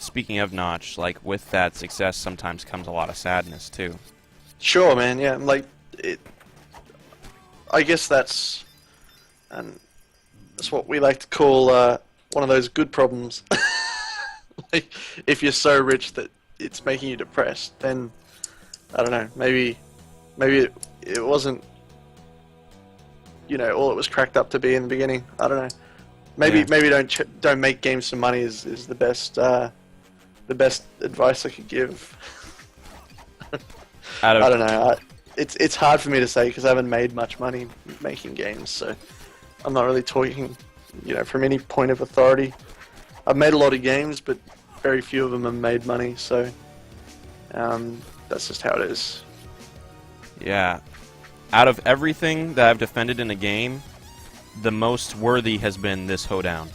speaking of Notch, like with that success sometimes comes a lot of sadness too. Sure, man. Yeah, like it. I guess that's what we like to call one of those good problems. Like, if you're so rich that it's making you depressed, then I don't know. Maybe it wasn't, all it was cracked up to be in the beginning. I don't know. Yeah. Maybe don't make games for money is the best advice I could give. Out I of don't know. It's hard for me to say because I haven't made much money making games, so I'm not really talking, from any point of authority. I've made a lot of games, but very few of them have made money, so that's just how it is. yeah, out of everything that I've defended in a game, the most worthy has been this hoedown.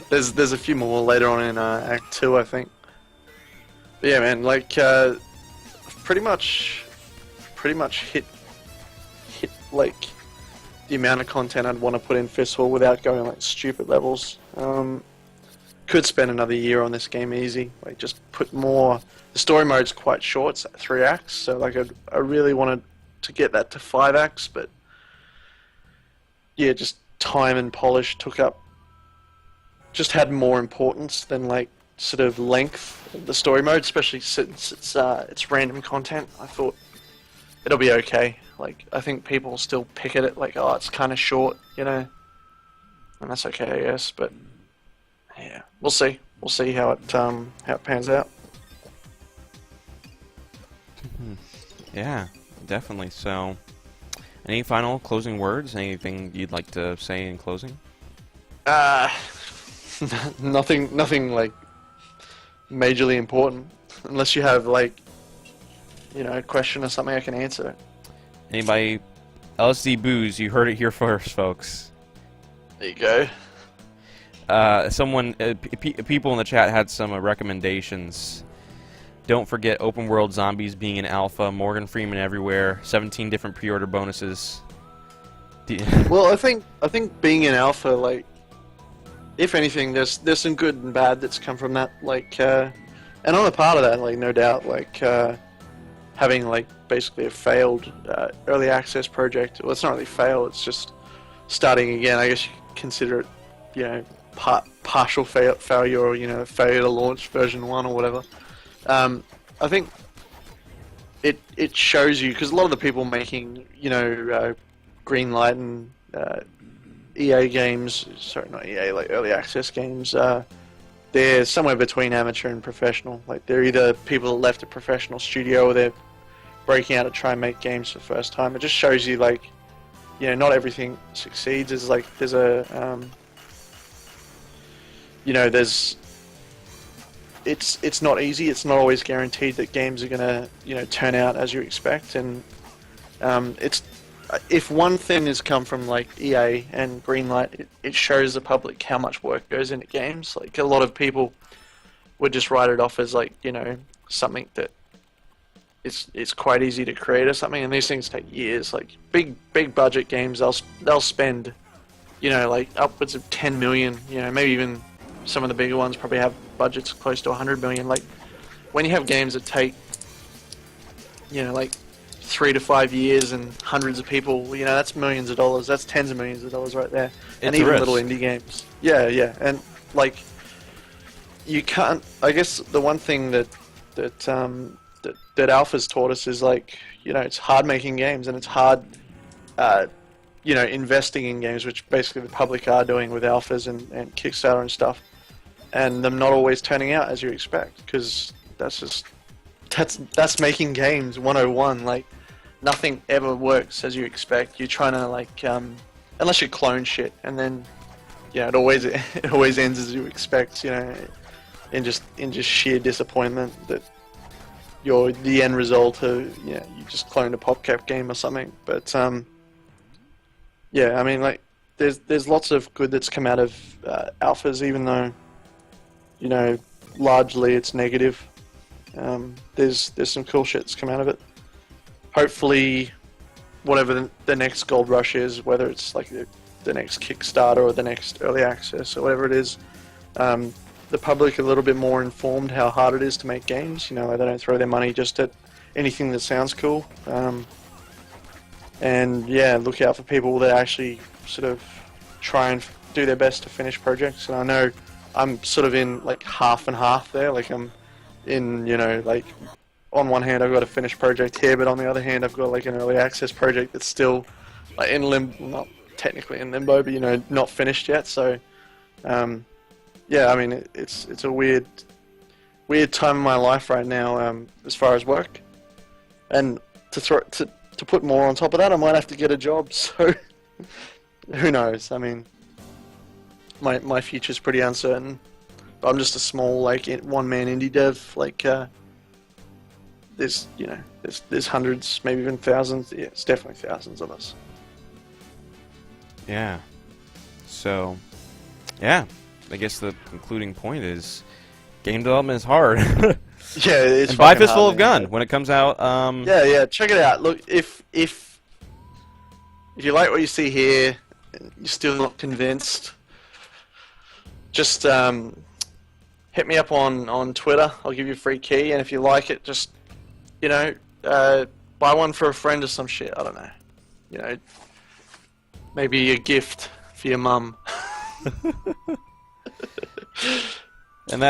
There's a few more later on in Act 2, I think. But yeah, man, like pretty much hit like the amount of content I'd want to put in Fistful without going like stupid levels. Could spend another year on this game easy. Like just put more. The story mode's quite short, it's 3 acts, so like I really wanted to get that to 5 acts, but yeah, just time and polish just had more importance than like sort of length of the story mode, especially since it's random content. I thought it'll be okay. Like I think people will still pick at it like, oh, it's kind of short, and that's okay, I guess. But yeah, we'll see. We'll see how it pans out. Yeah, definitely. So, any final closing words? Anything you'd like to say in closing? Nothing like majorly important, unless you have like, a question or something I can answer. Anybody? LSD Booze, you heard it here first, folks. There you go. People in the chat had some recommendations. Don't forget Open World Zombies being in alpha, Morgan Freeman everywhere, 17 different pre-order bonuses. Well, I think being in alpha, like, if anything, there's some good and bad that's come from that. Like, and I'm a part of that. Like, no doubt. Like, having like basically a failed early access project. Well, it's not really failed. It's just starting again. I guess you could consider it, partial failure, or failure to launch version 1 or whatever. I think it shows you, because a lot of the people making Greenlight and EA games, sorry, not EA, like early access games, they're somewhere between amateur and professional. Like they're either people that left a professional studio or they're breaking out to try and make games for the first time. It just shows you like, not everything succeeds. It's like there's it's not easy. It's not always guaranteed that games are gonna turn out as you expect. And if one thing has come from like EA and Greenlight, it shows the public how much work goes into games. Like a lot of people would just write it off as like something that it's quite easy to create or something, and these things take years. Like big budget games, they'll spend like upwards of 10 million. Maybe even some of the bigger ones probably have budgets close to 100 million. Like when you have games that take like 3 to 5 years and hundreds of people, that's millions of dollars. That's tens of millions of dollars right there. And even little indie games. Yeah, and like you can't. I guess the one thing that Alpha's taught us is like it's hard making games, and it's hard investing in games, which basically the public are doing with alphas and Kickstarter and stuff, and them not always turning out as you expect, because that's making games 101. Like nothing ever works as you expect. You're trying to like unless you clone shit, and then it always ends as you expect. In just sheer disappointment that the end result of you just cloned a PopCap game or something. But yeah, I mean, like there's lots of good that's come out of alphas, even though largely it's negative. There's some cool shit that's come out of it. Hopefully, whatever the next gold rush is, whether it's like the next Kickstarter or the next early access or whatever it is, the public a little bit more informed how hard it is to make games. You know, they don't throw their money just at anything that sounds cool. And yeah, look out for people that actually sort of try and do their best to finish projects. And I know I'm sort of in like half and half there. Like I'm in, you know, like on one hand I've got a finished project here, but on the other hand I've got like an early access project that's still like in limbo, not technically in limbo, but you know, not finished yet. So yeah, I mean it's a weird time in my life right now as far as work, and to put more on top of that, I might have to get a job. So who knows? I mean, my future's pretty uncertain. But I'm just a small like one-man indie dev. Like there's there's hundreds, maybe even thousands. Yeah, it's definitely thousands of us. Yeah. So, yeah. I guess the concluding point is game development is hard. Yeah, it's and buy fucking Fistful hard, of Gun man. when it comes out. Yeah, check it out. Look, if you like what you see here, and you're still not convinced, just hit me up on Twitter. I'll give you a free key, and if you like it, just buy one for a friend or some shit. I don't know. You know, maybe a gift for your mum. And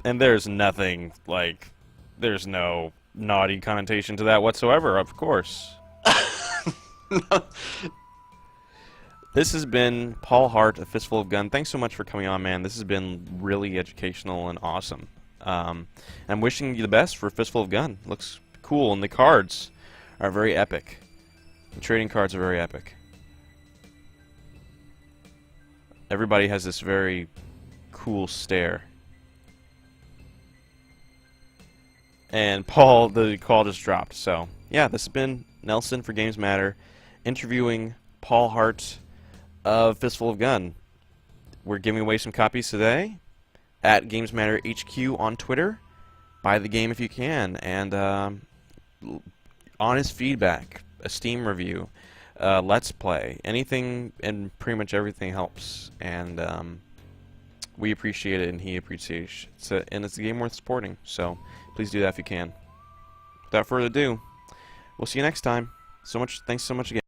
and there's nothing like, there's no naughty connotation to that whatsoever, of course. No. This has been Paul Hart of Fistful of Gun. Thanks so much for coming on, man. This has been really educational and awesome. I'm wishing you the best for Fistful of Gun. Looks cool, and the cards are very epic. The trading cards are very epic. Everybody has this very cool stare. And Paul, the call just dropped. So, yeah, this has been Nelson for GamesMatter, interviewing Paul Hart of Fistful of Gun. We're giving away some copies today at GamesMatter HQ on Twitter. Buy the game if you can, and honest feedback, a Steam review, Let's Play, anything and pretty much everything helps, and we appreciate it, and he appreciates it, and it's a game worth supporting, so please do that if you can. Without further ado, we'll see you next time. Thanks so much again.